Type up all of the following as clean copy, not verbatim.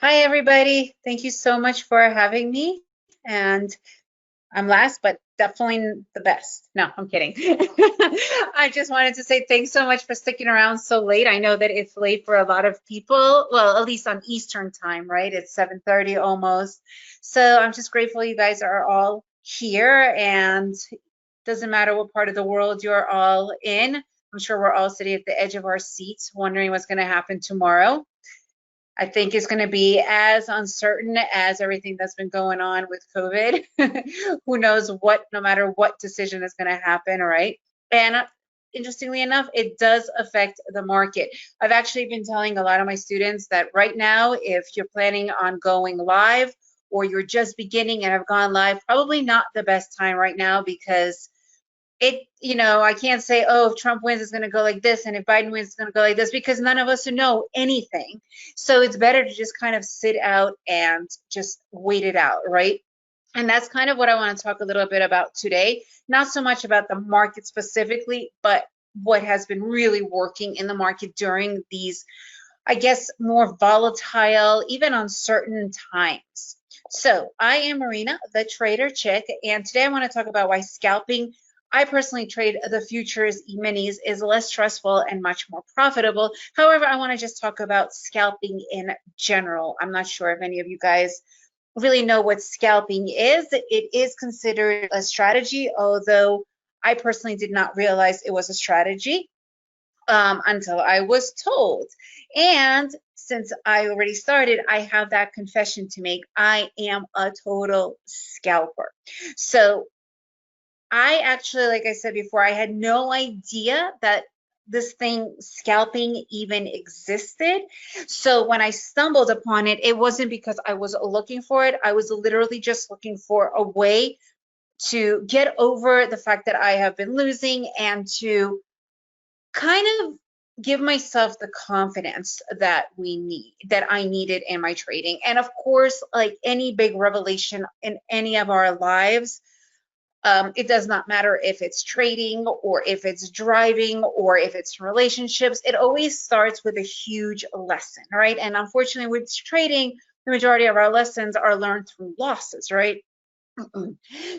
Hi, everybody. Thank you so much for having me. And I'm last, but definitely the best. No, I'm kidding. I just wanted to say thanks so much for sticking around so late. I know that it's late for a lot of people. Well, at least on Eastern time, right? It's 7:30 almost. So I'm just grateful you guys are all here, and doesn't matter what part of the world you're all in. I'm sure we're all sitting at the edge of our seats wondering what's going to happen tomorrow. I think is going to be as uncertain as everything that's been going on with COVID. Who knows what, no matter what decision is going to happen, right? And interestingly enough, it does affect the market. I've actually been telling a lot of my students that right now, if you're planning on going live or you're just beginning and have gone live, probably not the best time right now because I can't say, oh, if Trump wins, it's going to go like this, and if Biden wins, it's going to go like this, because none of us know anything. So it's better to just kind of sit out and just wait it out, right? And that's kind of what I want to talk a little bit about today. Not so much about the market specifically, but what has been really working in the market during these, I guess, more volatile, even uncertain times. So I am Marina, the trader chick, and today I want to talk about why scalping. I personally trade the futures E-minis is less stressful and much more profitable. However, I want to just talk about scalping in general. I'm not sure if any of you guys really know what scalping is. It is considered a strategy, although I personally did not realize it was a strategy until I was told. And since I already started, I have that confession to make. I am a total scalper. So I actually, like I said before, I had no idea that this thing, scalping, even existed. So when I stumbled upon it, it wasn't because I was looking for it. I was literally just looking for a way to get over the fact that I have been losing and to kind of give myself the confidence that I needed in my trading. And of course, like any big revelation in any of our lives, it does not matter if it's trading or if it's driving or if it's relationships. It always starts with a huge lesson, right? And unfortunately, with trading, the majority of our lessons are learned through losses, right?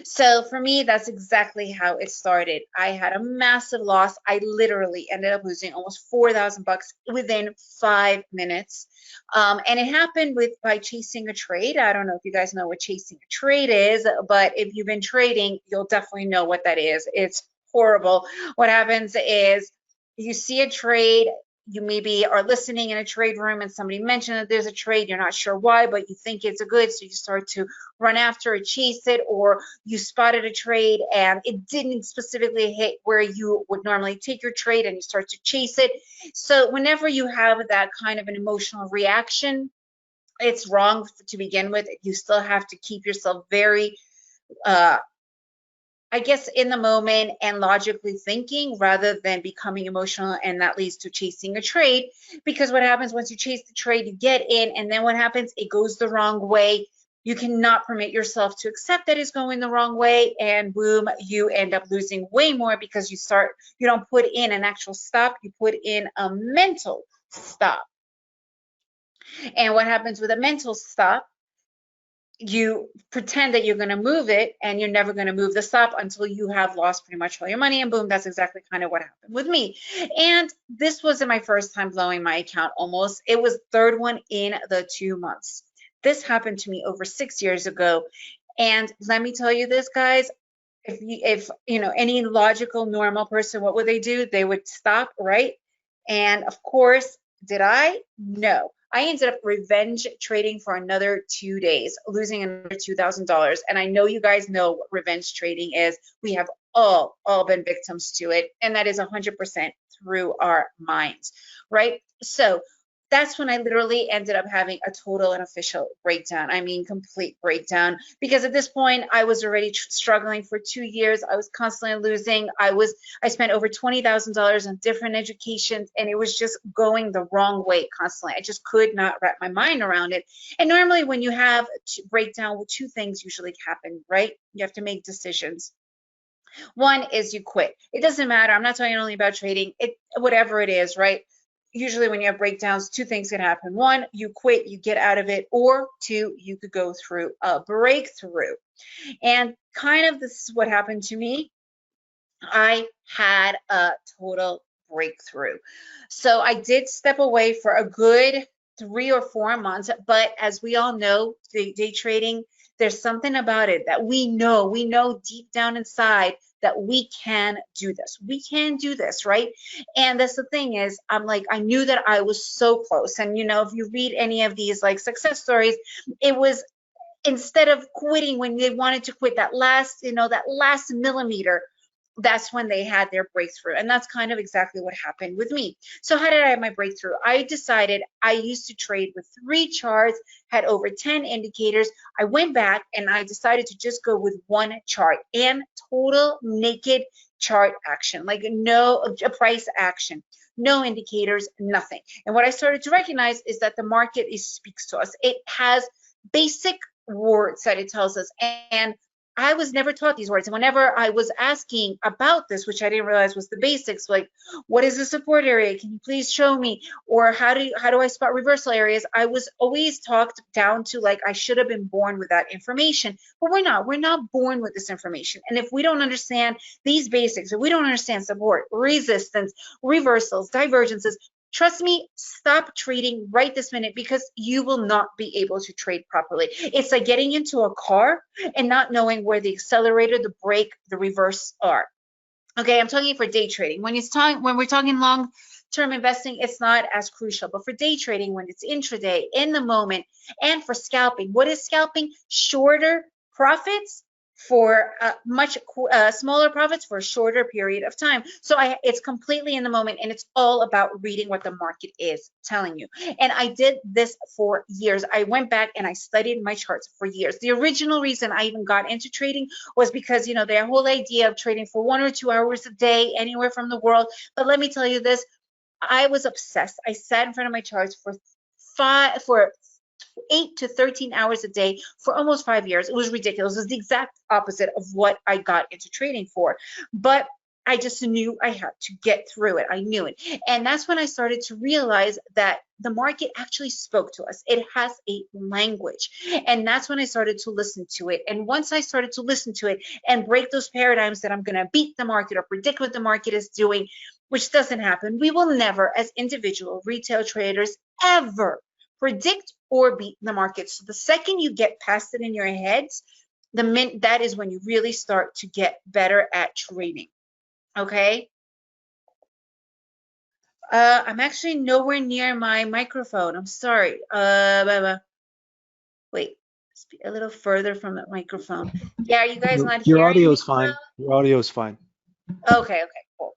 So for me, that's exactly how it started. I had a massive loss. I literally ended up losing almost 4,000 bucks within 5 minutes. And it happened by chasing a trade. I don't know if you guys know what chasing a trade is, but if you've been trading, you'll definitely know what that is. It's horrible. What happens is you see a trade, you maybe are listening in a trade room and somebody mentioned that there's a trade, you're not sure why, but you think it's a good, so you start to run after it, chase it, or you spotted a trade and it didn't specifically hit where you would normally take your trade and you start to chase it. So whenever you have that kind of an emotional reaction, it's wrong to begin with. You still have to keep yourself very I guess in the moment and logically thinking rather than becoming emotional, and that leads to chasing a trade. Because what happens once you chase the trade, you get in, and then what happens? It goes the wrong way. You cannot permit yourself to accept that it's going the wrong way, and boom, you end up losing way more because you don't put in an actual stop, you put in a mental stop. And what happens with a mental stop? You pretend that you're going to move it and you're never going to move the stop until you have lost pretty much all your money, and boom, that's exactly kind of what happened with me. And this wasn't my first time blowing my account. Almost, it was third one in the 2 months. This happened to me over 6 years ago, and let me tell you this, guys. If any logical normal person, what would they do? They would stop, right? And of course, did I? No. I ended up revenge trading for another 2 days, losing another $2,000. And I know you guys know what revenge trading is. We have all been victims to it, and that is 100% through our minds, right? So that's when I literally ended up having a total and official breakdown. I mean, complete breakdown. Because at this point, I was already struggling for 2 years. I was constantly losing. I spent over $20,000 on different educations, and it was just going the wrong way constantly. I just could not wrap my mind around it. And normally, when you have breakdown, well, two things usually happen, right? You have to make decisions. One is you quit. It doesn't matter. I'm not talking only about trading. Whatever it is, right? usually when you have breakdowns, two things can happen. One, you quit, you get out of it, or two, you could go through a breakthrough. And kind of this is what happened to me. I had a total breakthrough. So I did step away for a good 3 or 4 months, but as we all know, day trading, there's something about it that we know deep down inside that we can do this. We can do this, right? And that's the thing is, I'm like, I knew that I was so close. And if you read any of these like success stories, it was instead of quitting when they wanted to quit that last, that last millimeter, that's when they had their breakthrough. And that's kind of exactly what happened with me. So how did I have my breakthrough? I decided I used to trade with 3 charts, had over 10 indicators. I went back and I decided to just go with 1 chart and total naked chart action, like no price action, no indicators, nothing. And what I started to recognize is that the market speaks to us. It has basic words that it tells us. And I was never taught these words. And whenever I was asking about this, which I didn't realize was the basics, like, what is the support area? Can you please show me? Or how do I spot reversal areas? I was always talked down to like, I should have been born with that information, but we're not. We're not born with this information. And if we don't understand these basics, if we don't understand support, resistance, reversals, divergences, trust me, stop trading right this minute because you will not be able to trade properly. It's like getting into a car and not knowing where the accelerator, the brake, the reverse are. Okay, I'm talking for day trading. When we're talking long-term investing, it's not as crucial. But for day trading, when it's intraday, in the moment, and for scalping, what is scalping? Shorter profits for much smaller profits for a shorter period of time. So it's completely in the moment, and it's all about reading what the market is telling you. And I did this for years. I went back and I studied my charts for years. The original reason I even got into trading was because, their whole idea of trading for 1 or 2 hours a day anywhere from the world. But let me tell you this, I was obsessed. I sat in front of my charts for 8 to 13 hours a day for almost 5 years. It was ridiculous. It was the exact opposite of what I got into trading for. But I just knew I had to get through it. I knew it. And that's when I started to realize that the market actually spoke to us. It has a language. And that's when I started to listen to it. And once I started to listen to it and break those paradigms that I'm going to beat the market or predict what the market is doing, which doesn't happen, we will never, as individual retail traders, ever predict or beat the market. So the second you get past it in your heads, that is when you really start to get better at trading. Okay. I'm actually nowhere near my microphone. I'm sorry. Wait, a little further from the microphone. Yeah, are you guys not Your hearing audio me? is fine. Your audio is fine. Okay, cool.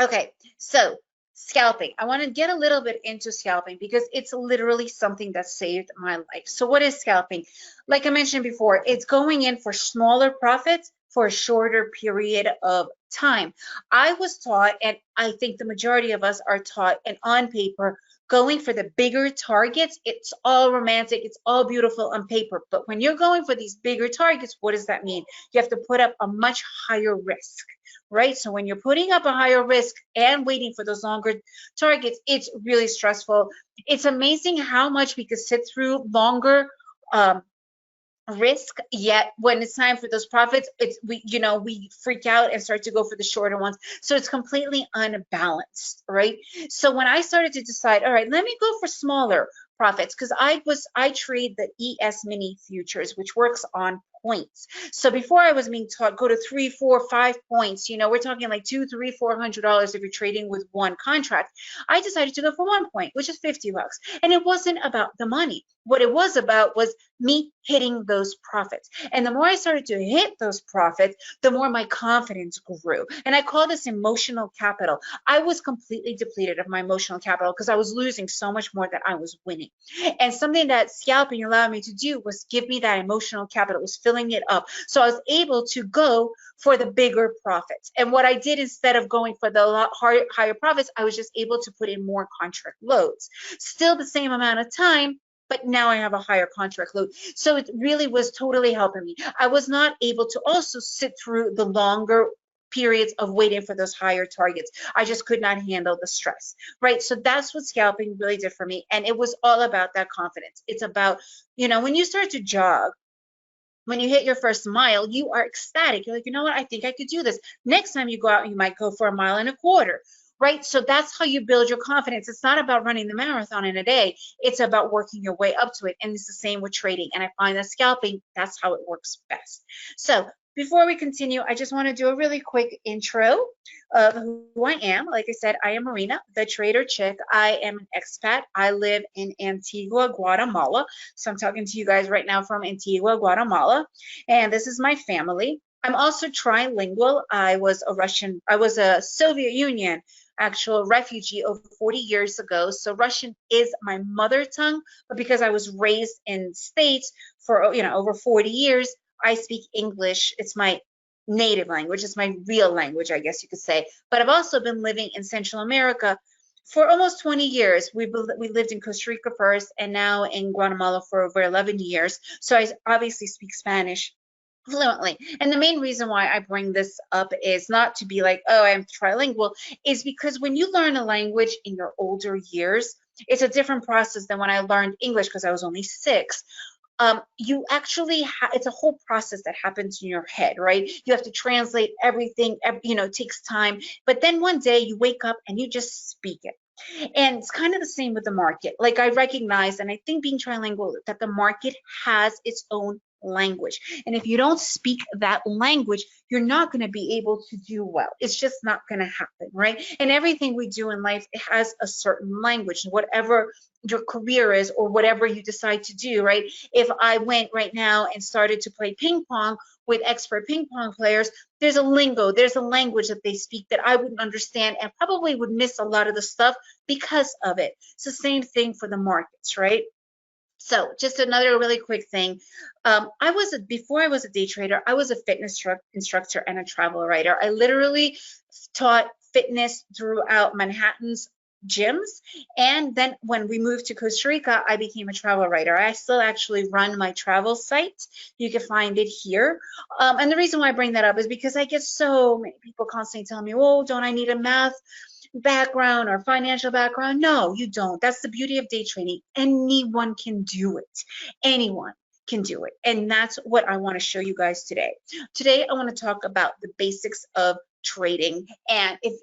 Okay, so scalping. I want to get a little bit into scalping because it's literally something that saved my life. So what is scalping? Like I mentioned before, it's going in for smaller profits for a shorter period of time. I was taught, and I think the majority of us are taught, and on paper, going for the bigger targets, it's all romantic, it's all beautiful on paper. But when you're going for these bigger targets, what does that mean? You have to put up a much higher risk, right? So when you're putting up a higher risk and waiting for those longer targets, it's really stressful. It's amazing how much we could sit through longer risk, yet when it's time for those profits, we freak out and start to go for the shorter ones. So it's completely unbalanced, right? So when I started to decide, all right, let me go for smaller profits, because I trade the ES mini futures, which works on points. So before I was being taught go to 3, 4, 5 points, we're talking like $200, $300, $400 if you're trading with one contract. I decided to go for 1 point, which is $50. And it wasn't about the money. What it was about was me hitting those profits. And the more I started to hit those profits, the more my confidence grew. And I call this emotional capital. I was completely depleted of my emotional capital because I was losing so much more than I was winning. And something that scalping allowed me to do was give me that emotional capital. It was filling it up. So I was able to go for the bigger profits. And what I did, instead of going for the higher profits, I was just able to put in more contract loads. Still the same amount of time, but now I have a higher contract load. So it really was totally helping me. I was not able to also sit through the longer periods of waiting for those higher targets. I just could not handle the stress, right? So that's what scalping really did for me. And it was all about that confidence. It's about, you know, when you start to jog, when you hit your first mile, you are ecstatic. You're like, you know what? I think I could do this. Next time you go out, you might go for 1.25 miles, right? So that's how you build your confidence. It's not about running the marathon in a day. It's about working your way up to it. And it's the same with trading. And I find that scalping, that's how it works best. So before we continue, I just want to do a really quick intro of who I am. Like I said, I am Marina, the trader chick. I am an expat. I live in Antigua, Guatemala. So I'm talking to you guys right now from Antigua, Guatemala. And this is my family. I'm also trilingual. I was a Soviet Union actual refugee over 40 years ago. So Russian is my mother tongue, but because I was raised in States for, you know, over 40 years, I speak English. It's my native language. It's my real language, I guess you could say. But I've also been living in Central America for almost 20 years. We lived in Costa Rica first and now in Guatemala for over 11 years. So I obviously speak Spanish fluently. And the main reason why I bring this up is not to be like, oh, I'm trilingual, is because when you learn a language in your older years, it's a different process than when I learned English because I was only 6. You actually it's a whole process that happens in your head, right? You have to translate everything, you know, it takes time. But then one day you wake up and you just speak it. And it's kind of the same with the market. Like I recognize, and I think being trilingual, that the market has its own language. And if you don't speak that language, you're not going to be able to do well. It's just not going to happen, right? And everything we do in life, it has a certain language, whatever your career is or whatever you decide to do, right? If I went right now and started to play ping pong with expert ping pong players, there's a lingo, there's a language that they speak that I wouldn't understand and probably would miss a lot of the stuff because of it. It's the same thing for the markets, right? So just another really quick thing. Before I was a day trader, I was a fitness instructor and a travel writer. I literally taught fitness throughout Manhattan's gyms. And then when we moved to Costa Rica, I became a travel writer. I still actually run my travel site. You can find it here. And the reason why I bring that up is because I get so many people constantly telling me, oh, don't I need a math background or financial background? No, you don't. That's the beauty of day trading. Anyone can do it. Anyone can do it. And that's what I want to show you guys today. Today, I want to talk about the basics of trading. And if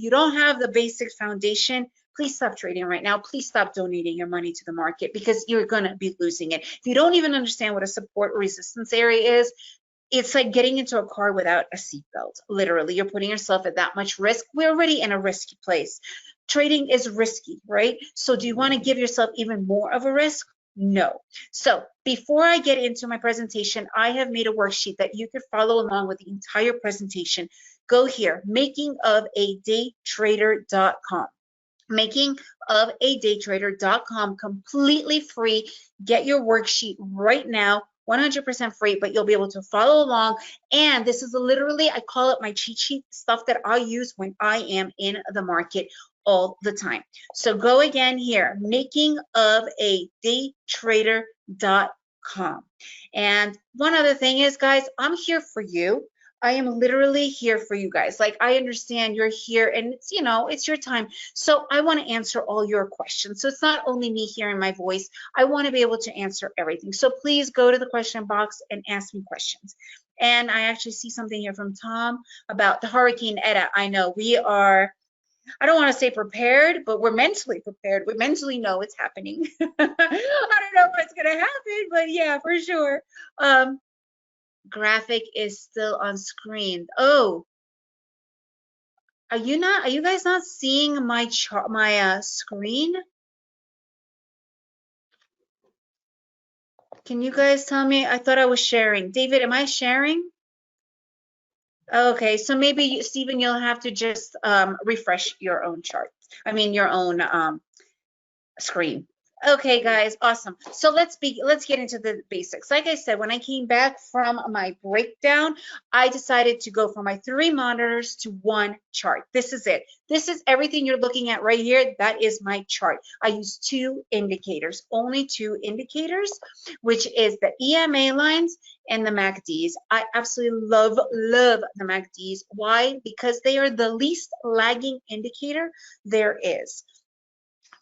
you don't have the basic foundation, please stop trading right now. Please stop donating your money to the market because you're going to be losing it. If you don't even understand what a support resistance area is, it's like getting into a car without a seatbelt. Literally, you're putting yourself at that much risk. We're already in a risky place. Trading is risky, right? So do you want to give yourself even more of a risk? No. So before I get into my presentation, I have made a worksheet that you could follow along with the entire presentation. Go here, makingofadaytrader.com. Makingofadaytrader.com, completely free. Get your worksheet right now. 100% free, but you'll be able to follow along. And this is literally, I call it my cheat sheet, stuff that I use when I am in the market all the time. So go again here, makingofadaytrader.com. And one other thing is, guys, I'm here for you. I am literally here for you guys. Like, I understand you're here and it's, you know, it's your time. So I want to answer all your questions. So it's not only me hearing my voice. I want to be able to answer everything. So please go to the question box and ask me questions. And I actually see something here from Tom about the Hurricane Eta. I know we are, I don't want to say prepared, but we're mentally prepared. We mentally know it's happening. I don't know what's going to happen, but yeah, for sure. Graphic is still on screen. Oh, are you guys not seeing my chart, my screen? Can you guys tell me? I thought I was sharing. David, am I sharing? Okay, so maybe Stephen, you'll have to just refresh your own chart. I mean, your own screen. Okay, guys, awesome. So let's get into the basics. Like I said, when I came back from my breakdown, I decided to go from my 3 monitors to 1 chart. This is it. This is everything you're looking at right here. That is my chart. I use 2 indicators, only 2 indicators, which is the EMA lines and the MACDs. I absolutely love the MACDs. Why? Because they are the least lagging indicator there is.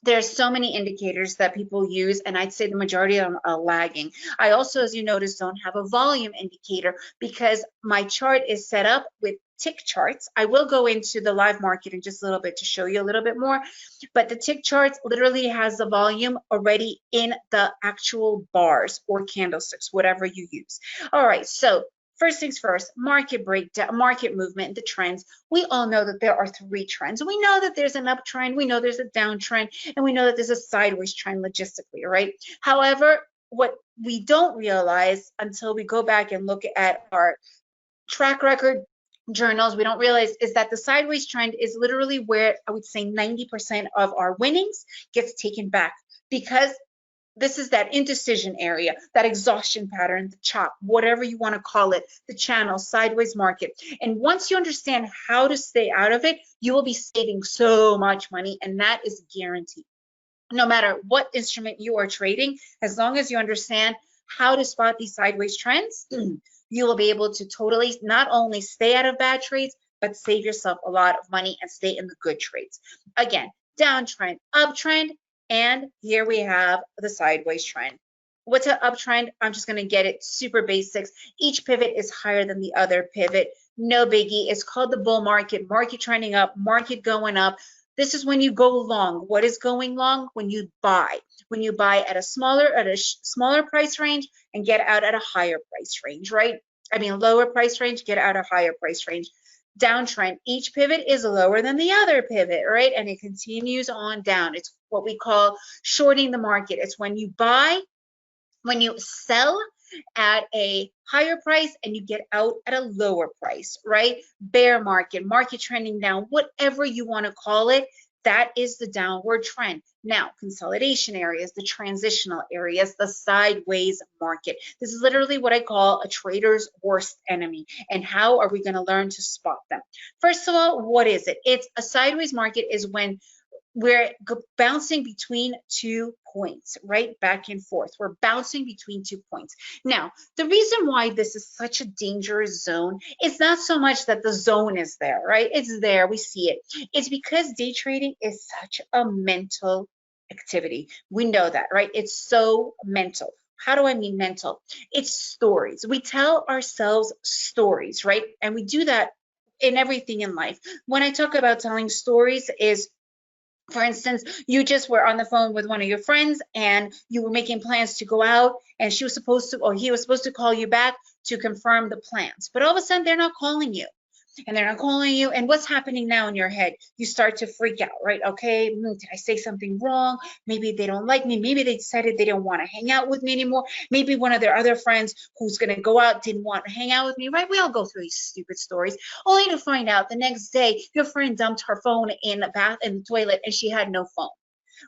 There's so many indicators that people use, and I'd say the majority of them are lagging. I also, as you notice, don't have a volume indicator because my chart is set up with tick charts. I will go into the live market in just a little bit to show you a little bit more, but the tick charts literally has the volume already in the actual bars or candlesticks, whatever you use. All right, so first things first, market breakdown, market movement, the trends. We all know that there are 3 trends. We know that there's an uptrend, we know there's a downtrend, and we know that there's a sideways trend logistically, right? However, what we don't realize until we go back and look at our track record journals, we don't realize is that the sideways trend is literally where I would say 90% of our winnings gets taken back, because this is that indecision area, that exhaustion pattern, the chop, whatever you want to call it, the channel, sideways market. And once you understand how to stay out of it, you will be saving so much money, and that is guaranteed. No matter what instrument you are trading, as long as you understand how to spot these sideways trends, you will be able to totally not only stay out of bad trades, but save yourself a lot of money and stay in the good trades. Again, downtrend, uptrend, and here we have the sideways trend. What's an uptrend? I'm just going to get it super basics. Each pivot is higher than the other pivot. No biggie. It's called the bull market. Market trending up, market going up. This is when you go long. What is going long? When you buy. When you buy at a smaller price range and get out at a higher price range, right? I mean, lower price range, get out a higher price range. Downtrend, each pivot is lower than the other pivot, right? And it continues on down. It's what we call shorting the market. It's when you buy, when you sell at a higher price and you get out at a lower price, right? Bear market, market trending down, whatever you want to call it, that is the downward trend. Now, consolidation areas, the transitional areas, the sideways market. This is literally what I call a trader's worst enemy. And how are we going to learn to spot them? First of all, what is it? It's a sideways market is when we're bouncing between 2 points, right? Back and forth. We're bouncing between 2 points. Now, the reason why this is such a dangerous zone is not so much that the zone is there, right? It's there, we see it. It's because day trading is such a mental activity. We know that, right? It's so mental. How do I mean mental? It's stories. We tell ourselves stories, right? And we do that in everything in life. When I talk about telling stories is, for instance, you just were on the phone with one of your friends and you were making plans to go out, and she was supposed to, or he was supposed to call you back to confirm the plans. But all of a sudden they're not calling you. And they're not calling you. And what's happening now in your head? You start to freak out, right? Okay, did I say something wrong? Maybe they don't like me. Maybe they decided they don't want to hang out with me anymore. Maybe one of their other friends who's going to go out didn't want to hang out with me, right? We all go through these stupid stories, only to find out the next day your friend dumped her phone in the toilet and she had no phone,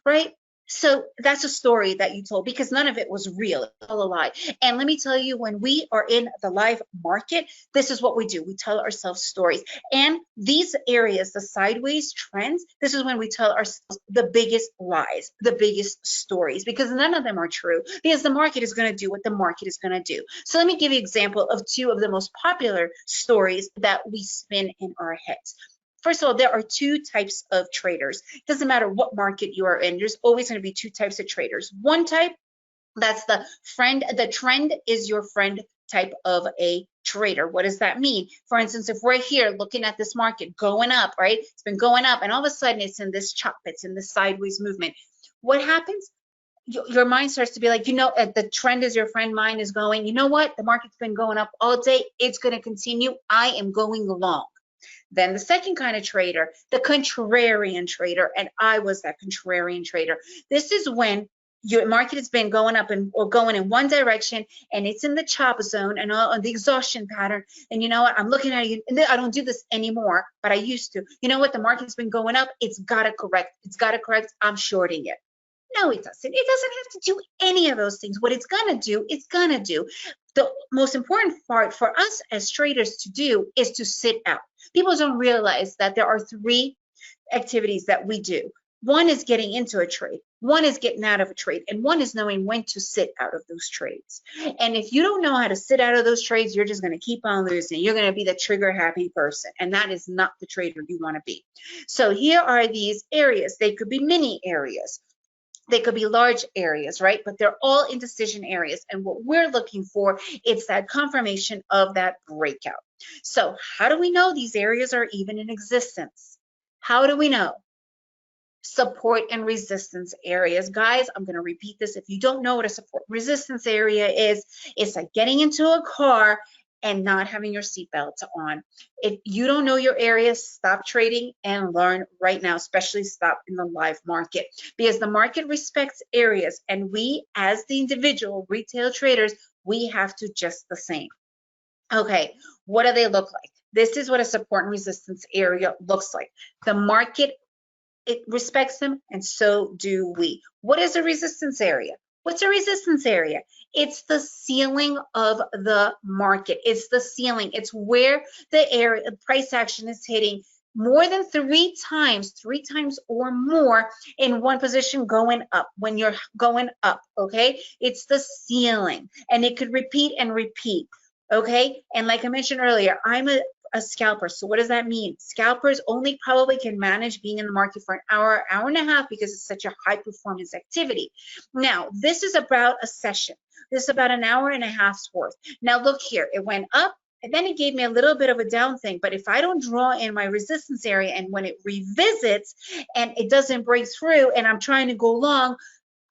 right? So that's a story that you told, because none of it was real, it's all a lie. And let me tell you, when we are in the live market, this is what we do. We tell ourselves stories. And these areas, the sideways trends, this is when we tell ourselves the biggest lies, the biggest stories, because none of them are true, because the market is going to do what the market is going to do. So let me give you an example of 2 of the most popular stories that we spin in our heads. First of all, there are 2 types of traders. It doesn't matter what market you are in, there's always going to be 2 types of traders. One type, that's the trend is your friend type of a trader. What does that mean? For instance, if we're here looking at this market going up, right? It's been going up and all of a sudden it's in this chop, it's in this sideways movement. What happens? Your mind starts to be like, the trend is your friend, mine is going, you know what? The market's been going up all day. It's going to continue. I am going long. Then the second kind of trader, the contrarian trader, and I was that contrarian trader. This is when your market has been going up or going in one direction, and it's in the chop zone and on the exhaustion pattern. And you know what? I'm looking at you, and I don't do this anymore, but I used to. You know what? The market's been going up. It's got to correct. It's got to correct. I'm shorting it. No, it doesn't. It doesn't have to do any of those things. What it's going to do, it's going to do. The most important part for us as traders to do is to sit out. People don't realize that there are 3 activities that we do. One is getting into a trade, one is getting out of a trade, and one is knowing when to sit out of those trades. And if you don't know how to sit out of those trades, you're just going to keep on losing. You're going to be the trigger happy person, and that is not the trader you want to be. So here are these areas. They could be mini areas. They could be large areas, right? But they're all indecision areas. And what we're looking for, it's that confirmation of that breakout. So how do we know these areas are even in existence? How do we know? Support and resistance areas. Guys, I'm going to repeat this. If you don't know what a support resistance area is, it's like getting into a car and not having your seatbelt on. If you don't know your areas, stop trading and learn right now, especially stop in the live market, because the market respects areas, and we as the individual retail traders, we have to just the same. Okay, what do they look like? This is what a support and resistance area looks like. The market, it respects them, and so do we. What is a resistance area? What's a resistance area? It's the ceiling of the market. It's the ceiling. It's where the area, price action is hitting more than 3 times or more in one position going up, when you're going up, okay? It's the ceiling, and it could repeat and repeat, okay? And like I mentioned earlier, I'm a scalper. So what does that mean? Scalpers only probably can manage being in the market for an hour, hour and a half, because it's such a high performance activity. Now, this is about a session. This is about an hour and a half's worth. Now look here, it went up, and then it gave me a little bit of a down thing. But if I don't draw in my resistance area, and when it revisits and it doesn't break through and I'm trying to go long,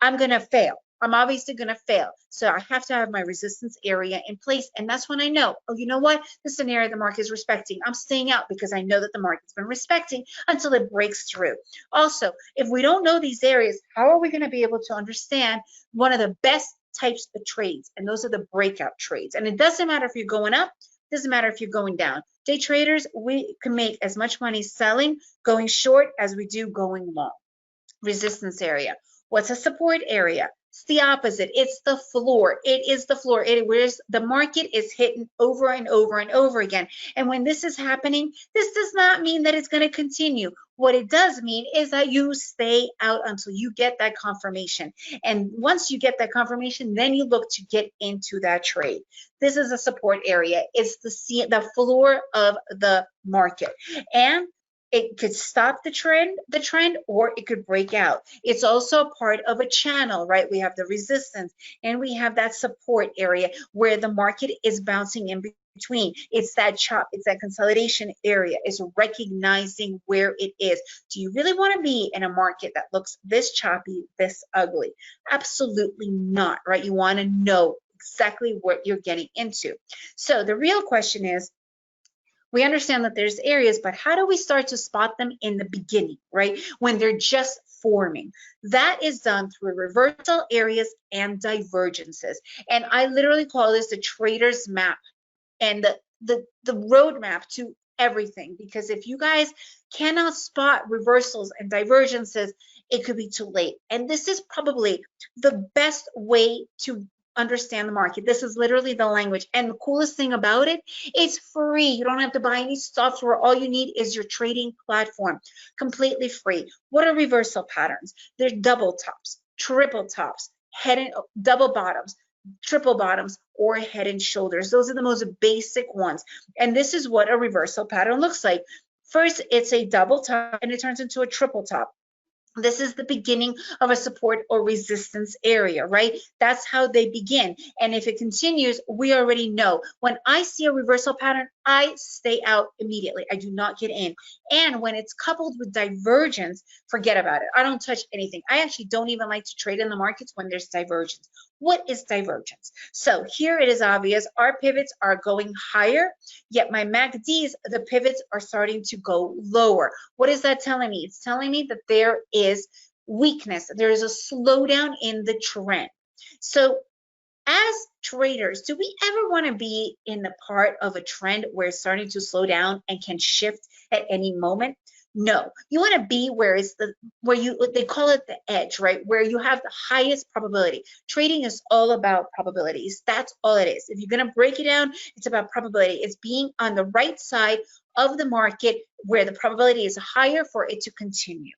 I'm going to fail. I'm obviously going to fail. So I have to have my resistance area in place. And that's when I know, oh, you know what? This is an area the market is respecting. I'm staying out because I know that the market's been respecting until it breaks through. Also, if we don't know these areas, how are we going to be able to understand one of the best types of trades? And those are the breakout trades. And it doesn't matter if you're going up, doesn't matter if you're going down. Day traders, we can make as much money selling, going short, as we do going long. Resistance area. What's a support area? It's the opposite. It's the floor. It is the floor. It where's the market is hitting over and over and over again. And when this is happening, this does not mean that it's going to continue. What it does mean is that you stay out until you get that confirmation. And once you get that confirmation, then you look to get into that trade. This is a support area. It's the floor of the market. And it could stop the trend, or it could break out. It's also part of a channel, right? We have the resistance and we have that support area where the market is bouncing in between. It's that chop, it's that consolidation area. It's recognizing where it is. Do you really want to be in a market that looks this choppy, this ugly? Absolutely not, right? You want to know exactly what you're getting into. So the real question is, we understand that there's areas, but how do we start to spot them in the beginning, right? When they're just forming. That is done through reversal areas and divergences. And I literally call this the trader's map and the roadmap to everything. Because if you guys cannot spot reversals and divergences, it could be too late. And this is probably the best way to understand the market. This is literally the language. And the coolest thing about it, it's free. You don't have to buy any software. All you need is your trading platform, completely free. What are reversal patterns? They're double tops, triple tops, head and double bottoms, triple bottoms, or head and shoulders. Those are the most basic ones. And this is what a reversal pattern looks like. First, it's a double top and it turns into a triple top. This is the beginning of a support or resistance area, right? That's how they begin. And if it continues, we already know. When I see a reversal pattern, I stay out immediately. I do not get in. And when it's coupled with divergence, forget about it. I don't touch anything. I actually don't even like to trade in the markets when there's divergence. What is divergence? So here it is obvious. Our pivots are going higher, yet my MACDs, the pivots are starting to go lower. What is that telling me? It's telling me that there is weakness. There is a slowdown in the trend. So as traders, do we ever want to be in the part of a trend where it's starting to slow down and can shift at any moment? No, you want to be where it's they call it the edge, right? Where you have the highest probability. Trading is all about probabilities. That's all it is. If you're going to break it down, it's about probability. It's being on the right side of the market where the probability is higher for it to continue.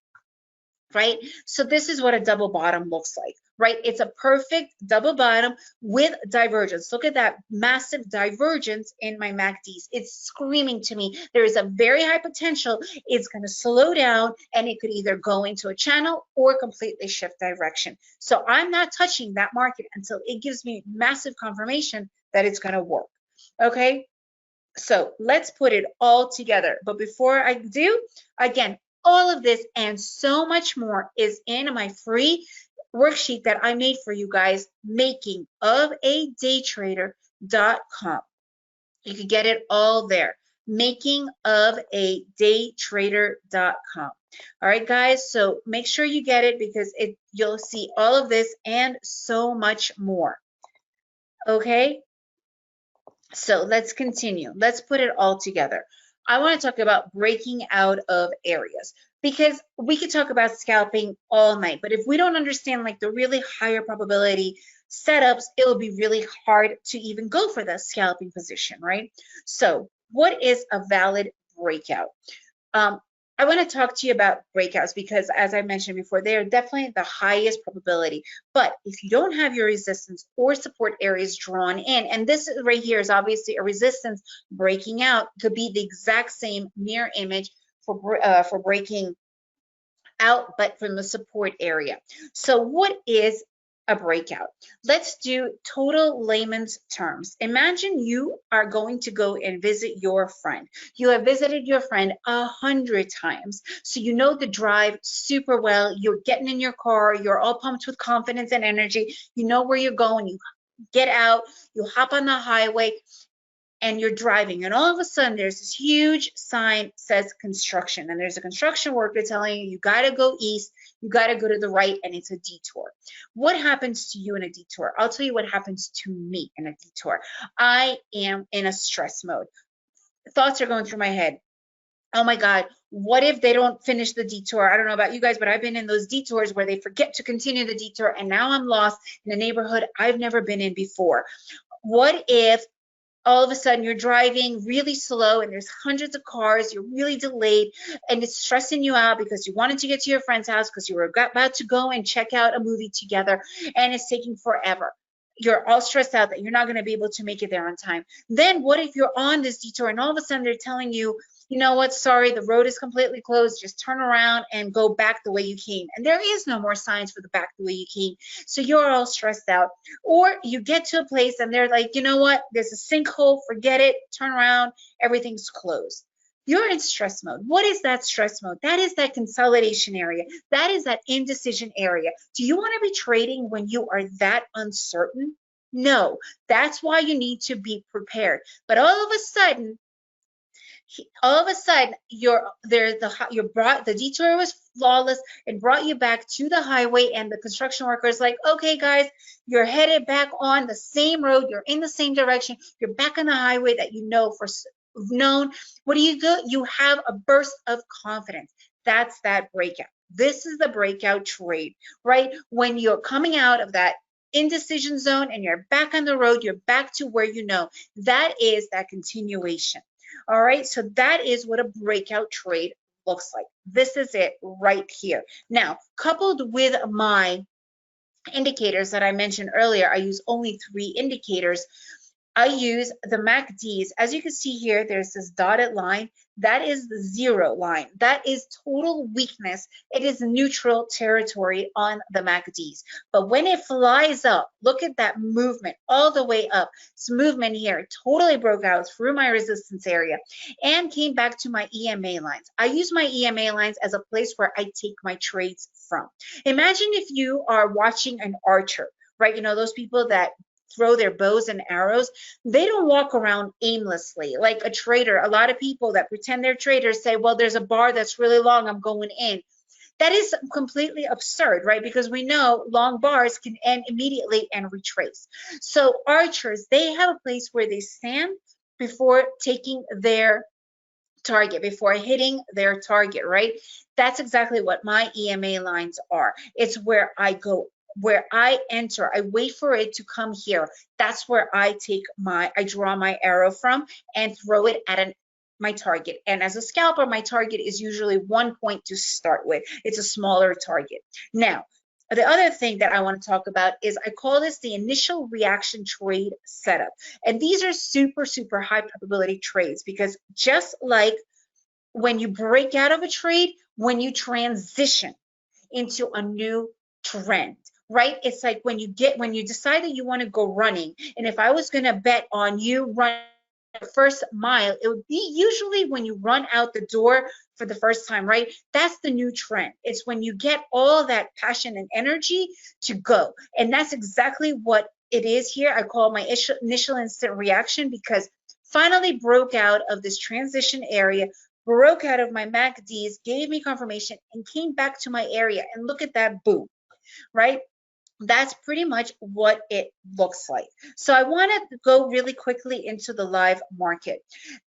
Right? So this is what a double bottom looks like, right? It's a perfect double bottom with divergence. Look at that massive divergence in my MACDs. It's screaming to me. There is a very high potential. It's going to slow down and it could either go into a channel or completely shift direction. So I'm not touching that market until it gives me massive confirmation that it's going to work. Okay? So let's put it all together. But before I do, again, all of this and so much more is in my free worksheet that I made for you guys, makingofadaytrader.com. You can get it all there, makingofadaytrader.com. All right, guys, so make sure you get it because you'll see all of this and so much more. Okay? So let's continue. Let's put it all together. I want to talk about breaking out of areas because we could talk about scalping all night, but if we don't understand like the really higher probability setups, it'll be really hard to even go for the scalping position, right? So what is a valid breakout? I want to talk to you about breakouts because, as I mentioned before, they are definitely the highest probability. But if you don't have your resistance or support areas drawn in, and this right here is obviously a resistance breaking out, could be the exact same mirror image for breaking out, but from the support area. So what is a breakout? Let's do total layman's terms. Imagine you are going to go and visit your friend. You have visited your friend 100 times, so you know the drive super well. You're getting in your car, you're all pumped with confidence and energy. You know where you're going. You get out, you hop on the highway, and you're driving, and all of a sudden there's this huge sign says construction, and there's a construction worker telling you got to go east, you got to go to the right, and it's a detour. What happens to you in a detour? I'll tell you what happens to me in a detour. I am in a stress mode. Thoughts are going through my head. Oh my God, what if they don't finish the detour? I don't know about you guys, but I've been in those detours where they forget to continue the detour, and now I'm lost in a neighborhood I've never been in before. What if all of a sudden you're driving really slow and there's hundreds of cars, you're really delayed, and it's stressing you out because you wanted to get to your friend's house because you were about to go and check out a movie together, and it's taking forever. You're all stressed out that you're not going to be able to make it there on time. Then what if you're on this detour and all of a sudden they're telling you, you know what, sorry, the road is completely closed, just turn around and go back the way you came. And there is no more signs for the back the way you came. So you're all stressed out. Or you get to a place and they're like, you know what, there's a sinkhole, forget it, turn around, everything's closed. You're in stress mode. What is that stress mode? That is that consolidation area. That is that indecision area. Do you want to be trading when you are that uncertain? No, that's why you need to be prepared. But all of a sudden, the detour was flawless and brought you back to the highway, and the construction worker is like, okay guys, you're headed back on the same road, you're in the same direction, you're back on the highway that you know for known. What do? You have a burst of confidence. That's that breakout. This is the breakout trade, right? When you're coming out of that indecision zone and you're back on the road, you're back to where you know. That is that continuation. All right, so that is what a breakout trade looks like. This is it right here. Now, coupled with my indicators that I mentioned earlier, I use only 3 indicators. I use the MACDs. As you can see here, there's this dotted line. That is the 0 line. That is total weakness. It is neutral territory on the MACDs. But when it flies up, look at that movement all the way up. This movement here totally broke out through my resistance area and came back to my EMA lines. I use my EMA lines as a place where I take my trades from. Imagine if you are watching an archer, right? You know, those people that throw their bows and arrows, they don't walk around aimlessly like a trader. A lot of people that pretend they're traders say, well, there's a bar that's really long, I'm going in. That is completely absurd, right? Because we know long bars can end immediately and retrace. So archers, they have a place where they stand before taking their target, before hitting their target, right? That's exactly what my EMA lines are. It's where I go, where I enter, I wait for it to come here. That's where I draw my arrow from and throw it at my target. And as a scalper, my target is usually 1 point to start with. It's a smaller target. Now, the other thing that I want to talk about is I call this the initial reaction trade setup. And these are super, super high probability trades, because just like when you break out of a trade, when you transition into a new trend, right? It's like when you decide that you want to go running. And if I was going to bet on you running the first mile, it would be usually when you run out the door for the first time, right? That's the new trend. It's when you get all that passion and energy to go. And that's exactly what it is here. I call my initial instant reaction, because finally broke out of this transition area, broke out of my MACDs, gave me confirmation, and came back to my area. And look at that, boom, right? That's pretty much what it looks like. So I want to go really quickly into the live market.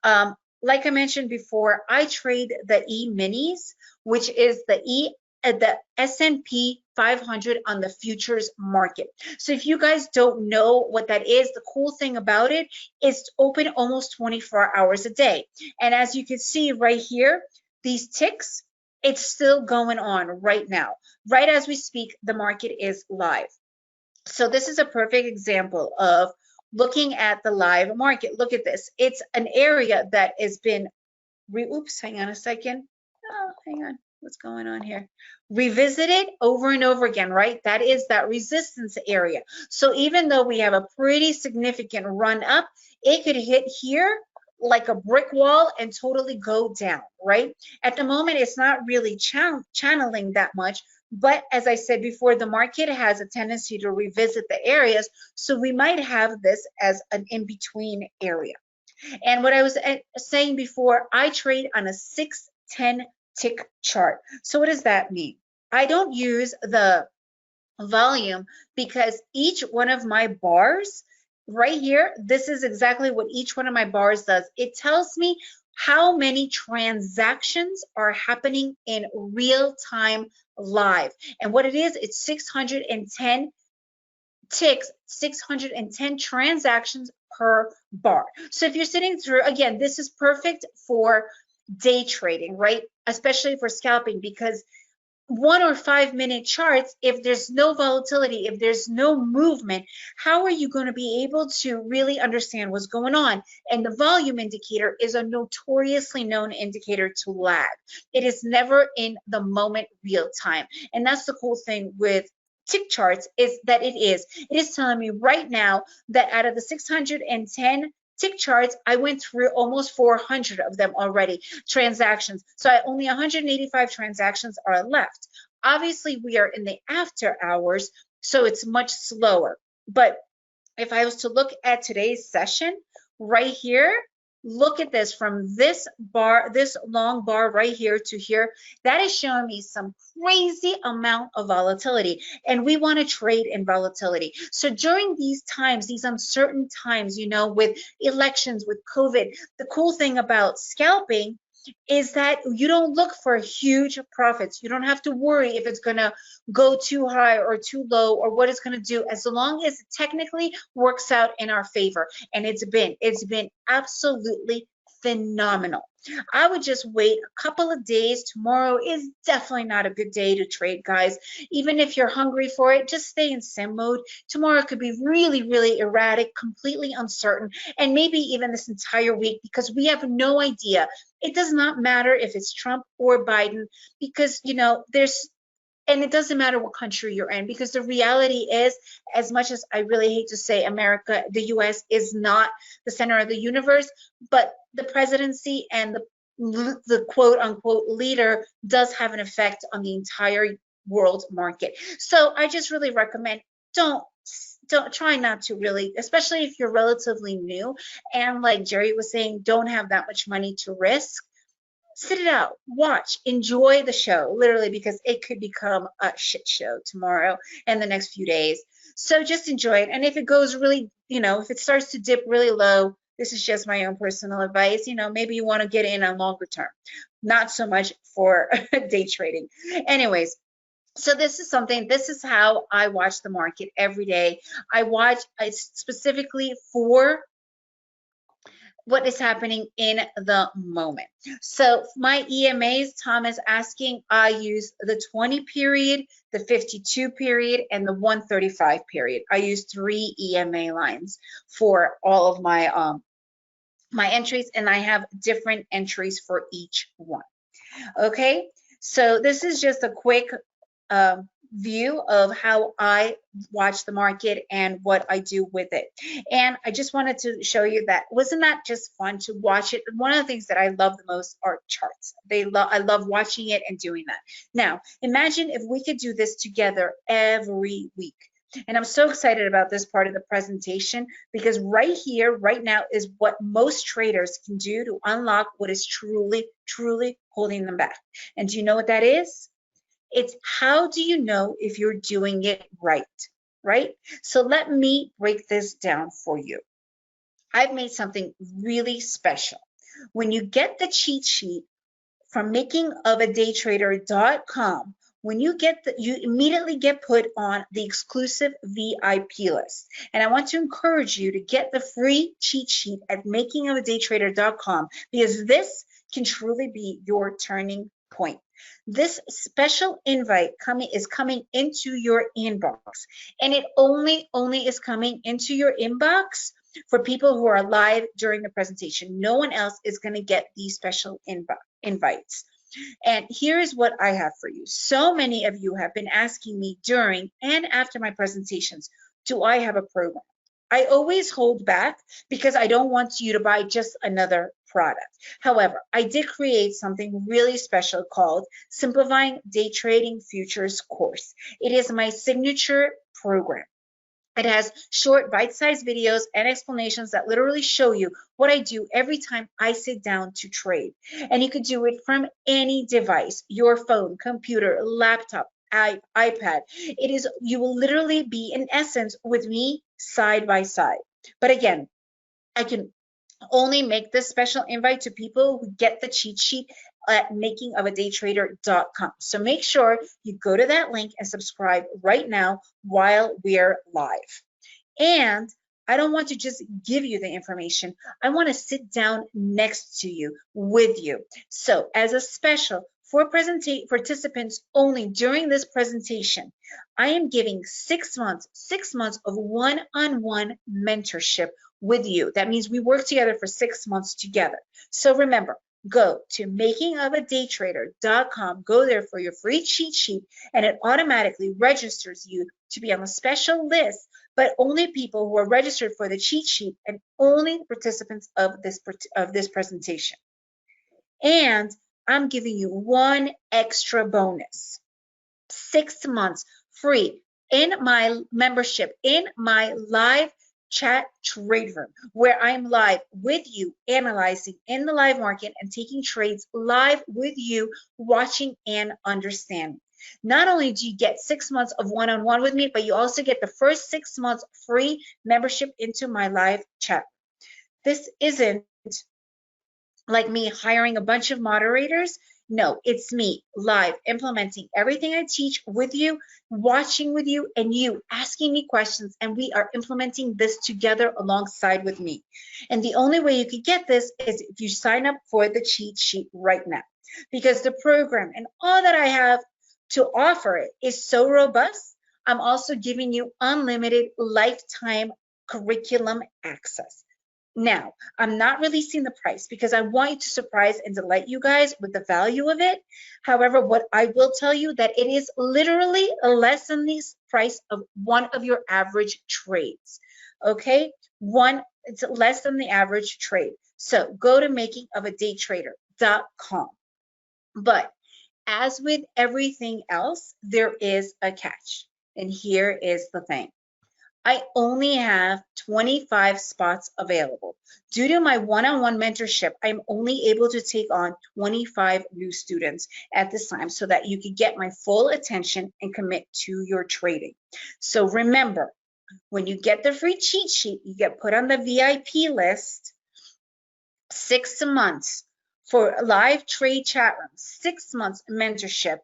Like I mentioned before, I trade the E-minis, which is the S&P 500 on the futures market. So if you guys don't know what that is, the cool thing about it is it's open almost 24 hours a day. And as you can see right here, these ticks, it's still going on right now. Right as we speak, the market is live. So this is a perfect example of looking at the live market. Look at this. It's an area that has been, oops, hang on a second. Oh, hang on. What's going on here? Revisited over and over again, right? That is that resistance area. So even though we have a pretty significant run up, it could hit here like a brick wall and totally go down, right? At the moment, it's not really channeling that much, but as I said before, the market has a tendency to revisit the areas, so we might have this as an in-between area. And what I was saying before, I trade on a 6-10 tick chart. So what does that mean? I don't use the volume, because each one of my bars right here, this is exactly what each one of my bars does. It tells me how many transactions are happening in real time live. And what it is, it's 610 ticks, 610 transactions per bar. So if you're sitting through, again, this is perfect for day trading, right? Especially for scalping, because 1 or 5 minute charts, if there's no volatility, if there's no movement, how are you going to be able to really understand what's going on? And the volume indicator is a notoriously known indicator to lag. It is never in the moment real time. And that's the cool thing with tick charts, is that it is telling me right now that out of the 610 tick charts, I went through almost 400 of them already, transactions. So only 185 transactions are left. Obviously, we are in the after hours, so it's much slower. But if I was to look at today's session right here, look at this, from this bar, this long bar right here to here, that is showing me some crazy amount of volatility, and we want to trade in volatility. So during these times, these uncertain times, you know, with elections, with COVID, the cool thing about scalping is that you don't look for huge profits. You don't have to worry if it's going to go too high or too low, or what it's going to do, as long as it technically works out in our favor. And it's been absolutely phenomenal. I would just wait a couple of days. Tomorrow is definitely not a good day to trade, guys. Even if you're hungry for it, just stay in sim mode. Tomorrow could be really, really erratic, completely uncertain, and maybe even this entire week, because we have no idea. It does not matter if it's Trump or Biden, because, you know, and it doesn't matter what country you're in, because the reality is, as much as I really hate to say America, the US is not the center of the universe, but the presidency and the quote unquote leader does have an effect on the entire world market. So I just really recommend, don't try not to really, especially if you're relatively new, and like Jerry was saying, don't have that much money to risk. Sit it out, watch, enjoy the show, literally, because it could become a shit show tomorrow and the next few days. So just enjoy it. And if it goes really, you know, if it starts to dip really low, This is just my own personal advice. You know, maybe you want to get in on longer term, not so much for day trading. Anyways, so this is how I watch the market every day. I watch specifically for what is happening in the moment. So my EMAs, Tom is asking, I use the 20 period, the 52 period, and the 135 period. I use 3 EMA lines for all of my my entries, and I have different entries for each one. Okay, so this is just a quick view of how I watch the market and what I do with it. And I just wanted to show you that. Wasn't that just fun to watch it? One of the things that I love the most are charts. I love watching it and doing that. Now, imagine if we could do this together every week. And I'm so excited about this part of the presentation, because right here, right now, is what most traders can do to unlock what is truly, truly holding them back. And do you know what that is? It's how do you know if you're doing it right, right? So let me break this down for you. I've made something really special. When you get the cheat sheet from makingofadaytrader.com, when you get you immediately get put on the exclusive VIP list. And I want to encourage you to get the free cheat sheet at makingofadaytrader.com, because this can truly be your turning point. This special invite is coming into your inbox, and it only is coming into your inbox for people who are live during the presentation. No one else is going to get these special invites. And here is what I have for you. So many of you have been asking me during and after my presentations, do I have a program? I always hold back because I don't want you to buy just another product. However, I did create something really special called Simplifying Day Trading Futures course. It is my signature program. It has short bite-sized videos and explanations that literally show you what I do every time I sit down to trade. And you could do it from any device, your phone, computer, laptop, iPad. You will literally be in essence with me side by side. But again, I can only make this special invite to people who get the cheat sheet at makingofadaytrader.com. So make sure you go to that link and subscribe right now while we're live. And I don't want to just give you the information. I want to sit down next to you, with you. So as a special for participants only during this presentation, I am giving 6 months of one-on-one mentorship with you. That means we work together for 6 months together. So remember, go to makingofadaytrader.com, go there for your free cheat sheet, and it automatically registers you to be on the special list, but only people who are registered for the cheat sheet and only participants of this presentation. And I'm giving you one extra bonus, 6 months free in my membership, in my live chat trade room, where I'm live with you, analyzing in the live market and taking trades live with you, watching and understanding. Not only do you get 6 months of one-on-one with me, but you also get the first 6 months free membership into my live chat. This isn't like me hiring a bunch of moderators. No, it's me live implementing everything I teach with you, watching with you, and you asking me questions, and we are implementing this together alongside with me. And the only way you could get this is if you sign up for the cheat sheet right now, because the program and all that I have to offer it is so robust. I'm also giving you unlimited lifetime curriculum access. Now, I'm not releasing the price because I want you to surprise and delight you guys with the value of it. However, what I will tell you that it is literally less than the price of one of your average trades. Okay, it's less than the average trade. So go to makingofadaytrader.com. But as with everything else, there is a catch. And here is the thing. I only have 25 spots available. Due to my one-on-one mentorship, I'm only able to take on 25 new students at this time so that you can get my full attention and commit to your trading. So remember, when you get the free cheat sheet, you get put on the VIP list. 6 months for live trade chat rooms, 6 months mentorship,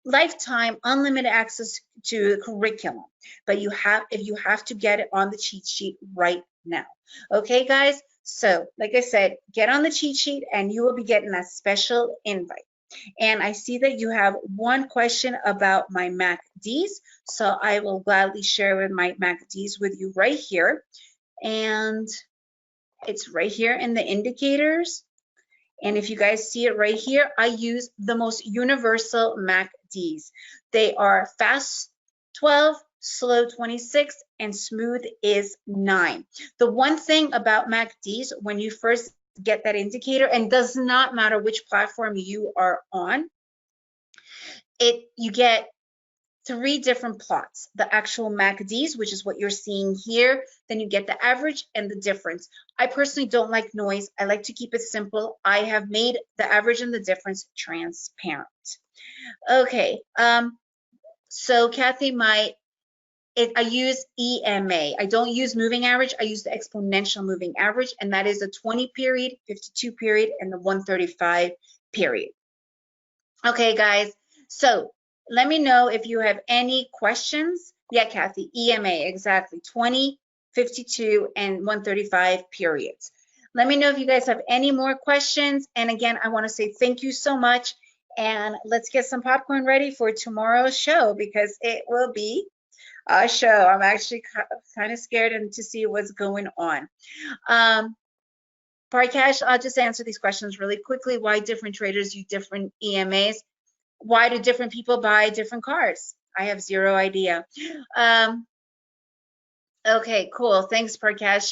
lifetime unlimited access to the curriculum. But you have to get it on the cheat sheet right now. Okay, guys? So, like I said, get on the cheat sheet and you will be getting that special invite. And I see that you have one question about my MACDs, so I will gladly share with my MACDs with you right here. And it's right here in the indicators. And if you guys see it right here, I use the most universal MACDs. They are fast 12, slow 26, and smooth is 9. The one thing about MACDs, when you first get that indicator, and does not matter which platform you are on, you get 3 different plots. The actual MACDs, which is what you're seeing here, then you get the average and the difference. I personally don't like noise. I like to keep it simple. I have made the average and the difference transparent. Okay, so Kathy, I use EMA. I don't use moving average. I use the exponential moving average, and that is the 20 period, 52 period, and the 135 period. Okay, guys, so let me know if you have any questions. Yeah, Kathy, EMA, exactly, 20, 52, and 135 periods. Let me know if you guys have any more questions. And again, I want to say thank you so much. And let's get some popcorn ready for tomorrow's show, because it will be a show. I'm actually kind of scared to see what's going on. Parkesh, I'll just answer these questions really quickly. Why different traders use different EMAs? Why do different people buy different cars? I have zero idea. Okay, cool. Thanks, Parkesh.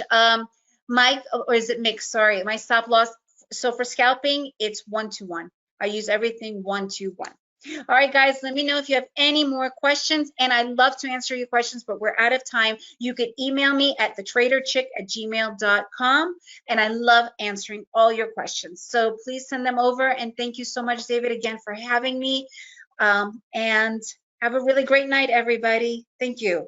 Mike, or is it mixed? Sorry, my stop loss. So for scalping, it's 1-to-1. I use everything 1-to-1. All right, guys, let me know if you have any more questions, and I'd love to answer your questions, but we're out of time. You could email me at thetraderchick@gmail.com, and I love answering all your questions. So please send them over, and thank you so much, David, again for having me, and have a really great night, everybody. Thank you.